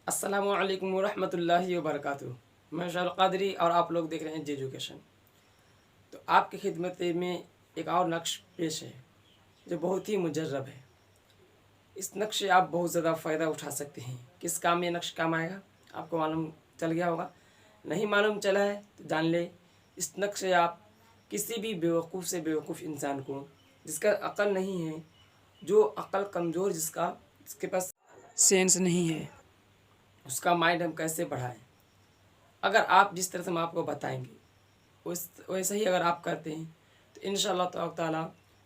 अस्सलामु अलैकुम वरहमतुल्लाहि वबरकातुहू। मैं शाल कादरी और आप लोग देख रहे हैं जी एजुकेशन। तो आपकी खिदमत में एक और नक्श पेश है जो बहुत ही मुजर्रब है। इस नक्श से आप बहुत ज़्यादा फ़ायदा उठा सकते हैं। किस काम में ये नक्श काम आएगा आपको मालूम चल गया होगा, नहीं मालूम चला है तो जान ले। इस नक्श से आप किसी भी बेवकूफ़ से बेवकूफ़ इंसान को, जिसका अक्ल नहीं है, जो अक्ल कमज़ोर, जिसके पास सेंस नहीं है, उसका माइंड हम कैसे बढ़ाएं। अगर आप जिस तरह से हम आपको बताएंगे उस वैसे ही अगर आप करते हैं तो इंशाअल्लाह ताला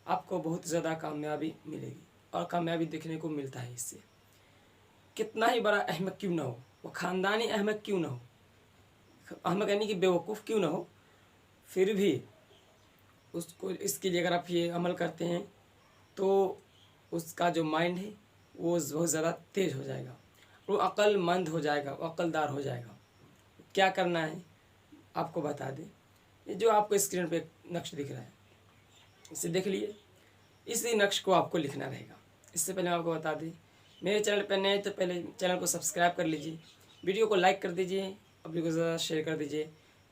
आपको बहुत ज़्यादा कामयाबी मिलेगी। और कामयाबी देखने को मिलता है इससे। कितना ही बड़ा अहमक क्यों ना हो, वो ख़ानदानी अहमक क्यों ना हो, अहमक यानी कि बेवकूफ़ क्यों ना हो, फिर भी उसको इसके लिए अगर आप ये अमल करते हैं तो उसका जो माइंड है वो बहुत ज़्यादा तेज़ हो जाएगा, वो अक्लमंद हो जाएगा, वो अक्लदार हो जाएगा। क्या करना है आपको बता दें। ये जो आपको स्क्रीन पे नक्श दिख रहा है इसे देख लिए। इसी नक्श को आपको लिखना रहेगा। इससे पहले आपको बता दें, मेरे चैनल पर नए तो पहले चैनल को सब्सक्राइब कर लीजिए, वीडियो को लाइक कर दीजिए, अपनी को ज़्यादा शेयर कर दीजिए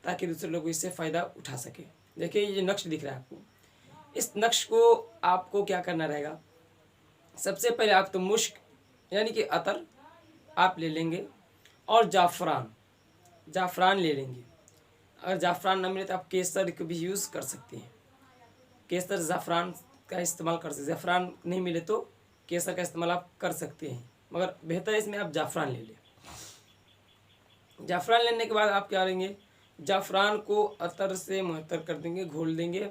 ताकि दूसरे लोग इससे फ़ायदा उठा सके। देखिए ये नक्श दिख रहा है आपको, इस नक्श को आपको क्या करना रहेगा। सबसे पहले आप तो मुश्क यानी कि अतर आप ले लेंगे और जाफ़रान ले लेंगे। अगर जाफ़रान ना मिले तो आप केसर को भी यूज़ कर सकते हैं। केसर ज़ाफ़रान का इस्तेमाल कर सकते हैं। ज़ाफ़रान नहीं मिले तो केसर का इस्तेमाल आप कर सकते हैं, मगर बेहतर है इसमें आप जाफ़रान ले लें। जाफ़रान लेने के बाद आप क्या करेंगे, जाफ़रान को अतर से मुअत्तर कर देंगे, घोल देंगे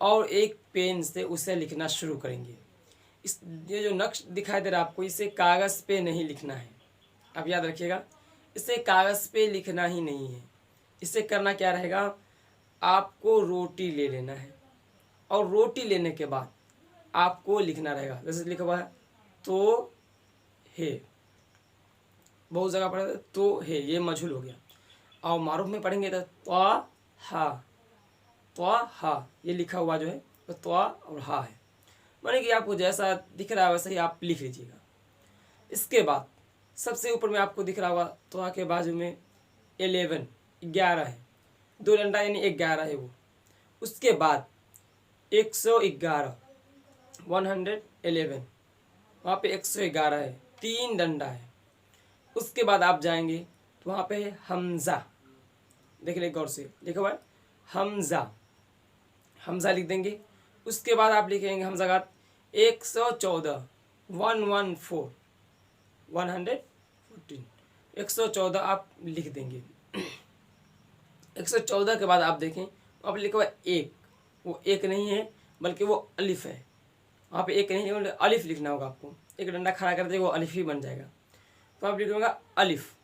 और एक पेन से उसे लिखना शुरू करेंगे। ये जो नक्श दिखाई दे रहा है आपको, इसे कागज़ पे नहीं लिखना है। आप याद रखिएगा, इसे कागज़ पे लिखना ही नहीं है। इसे करना क्या रहेगा, आपको रोटी ले लेना है और रोटी लेने के बाद आपको लिखना रहेगा। जैसे लिखा हुआ है तो है, बहुत जगह पढ़ा तो है, ये मजहूल हो गया। और मारूफ में पढ़ेंगे तो हा, ये लिखा हुआ जो है वो तो और हा है। माने कि आपको जैसा दिख रहा है वैसे ही आप लिख लीजिएगा। इसके बाद सबसे ऊपर में आपको दिख रहा होगा तो के बाजू में 11 है, 2 डंडा यानी 11 है वो। उसके बाद 111 111, वहाँ पे 111 है, 3 डंडा है। उसके बाद आप जाएंगे तो वहाँ पे है हमज़ा। देख ले गौर से, लिखा हुआ है हमज़ा लिख देंगे। उसके बाद आप लिखेंगे हमज़ा का 114 114 114 आप लिख देंगे। 114 के बाद आप देखें वहाँ पर लिखा हुआ एक, वो एक नहीं है बल्कि वो अलिफ है। वहाँ पे एक नहीं है, अलिफ लिखना होगा आपको। एक डंडा खड़ा कर देगा वो अलिफ ही बन जाएगा। तो आप लिखूँगा अलिफ।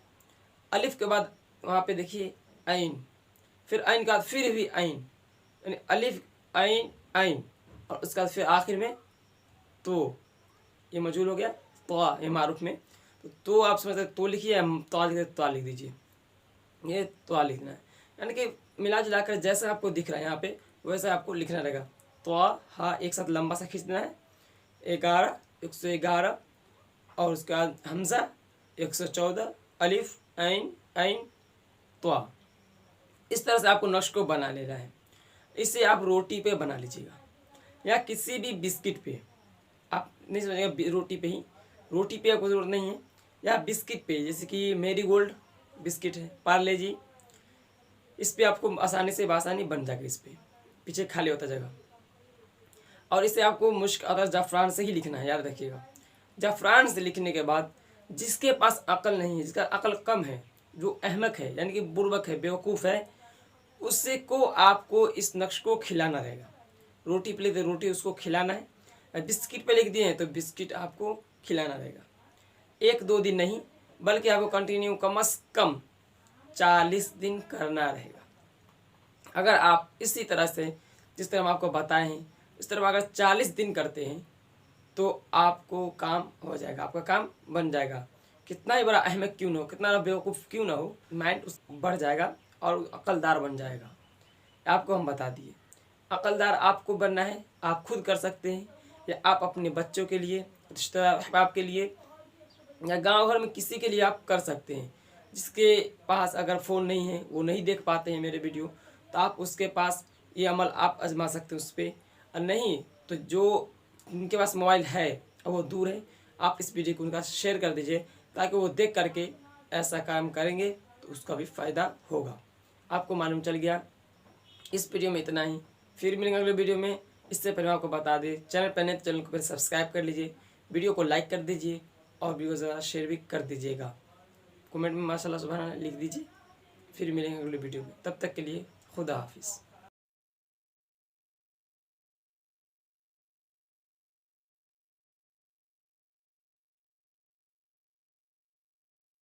अलिफ के बाद वहाँ पे देखिए आइन, फिर आइन के बाद फिर भी आइन, यानी अलिफ आइन आइन, और उसके बाद फिर आखिर में तो, ये मजहूल हो गया। तो ये मारूफ में तो आप समझते तो लिखिए, तो लिखिए, तो लिख दीजिए, ये तो लिखना है। यानी कि मिला जुला कर जैसा आपको दिख रहा है यहाँ पे वैसा आपको लिखना रहेगा। तो हा एक साथ लंबा सा खींचना है, 11 111, और उसके बाद हमज़ा 114, अलिफ ऐन ऐन तो। इस तरह से आपको नक्श को बना लेना है। इसे आप रोटी पे बना लीजिएगा या किसी भी बिस्किट पे। आप नहीं समझिएगा रोटी पे ही, रोटी पे आपको ज़रूरत नहीं है, या बिस्किट पे, जैसे कि मेरी गोल्ड बिस्किट है, पार्ले जी, इस पे आपको आसानी से बासानी बन जाएगा। इस पे पीछे खाली होता जगह। और इसे आपको मुश्क अदर जाफ़रान से ही लिखना है, याद रखिएगा। जाफ़रान से लिखने के बाद जिसके पास अक्ल नहीं है, जिसका अक्ल कम है, जो अहमक है यानी कि बुर्बक है, बेवकूफ़ है, उससे को आपको इस नक्श को खिलाना रहेगा। रोटी पे लिख दे रोटी उसको खिलाना है, बिस्किट पे लिख दिए हैं तो बिस्किट आपको खिलाना रहेगा। 1-2 दिन नहीं बल्कि आपको कंटिन्यू कम से कम 40 दिन करना रहेगा। अगर आप इसी तरह से जिस तरह हम आपको बताए हैं इस तरह अगर 40 दिन करते हैं तो आपको काम हो जाएगा, आपका काम बन जाएगा। कितना ही बड़ा अहमक क्यों ना हो, कितना बेवकूफ़ क्यों ना हो, माइंड उस बढ़ जाएगा और अक्लदार बन जाएगा। आपको हम बता दिए, अक्लदार आपको बनना है, आप खुद कर सकते हैं, या आप अपने बच्चों के लिए, रिश्तेदार अहबाब के लिए या गांव घर में किसी के लिए आप कर सकते हैं। जिसके पास अगर फ़ोन नहीं है, वो नहीं देख पाते हैं मेरे वीडियो, तो आप उसके पास ये अमल आप आजमा सकते हैं उस पर। और नहीं तो जो उनके पास मोबाइल है और वो दूर है, आप इस वीडियो को उनका शेयर कर दीजिए, ताकि वो देख करके ऐसा काम करेंगे तो उसका भी फ़ायदा होगा। आपको मालूम चल गया। इस वीडियो में इतना ही, फिर मिलेंगे अगले वीडियो में। इससे पहले आपको बता दें, चैनल पर नए तो चैनल को पहले सब्सक्राइब कर लीजिए, वीडियो को लाइक कर दीजिए और वीडियो ज़्यादा शेयर भी कर दीजिएगा। कमेंट में माशाल्लाह सुभान अल्लाह लिख दीजिए। फिर मिलेंगे अगले वीडियो में, तब तक के लिए खुदा हाफिज़।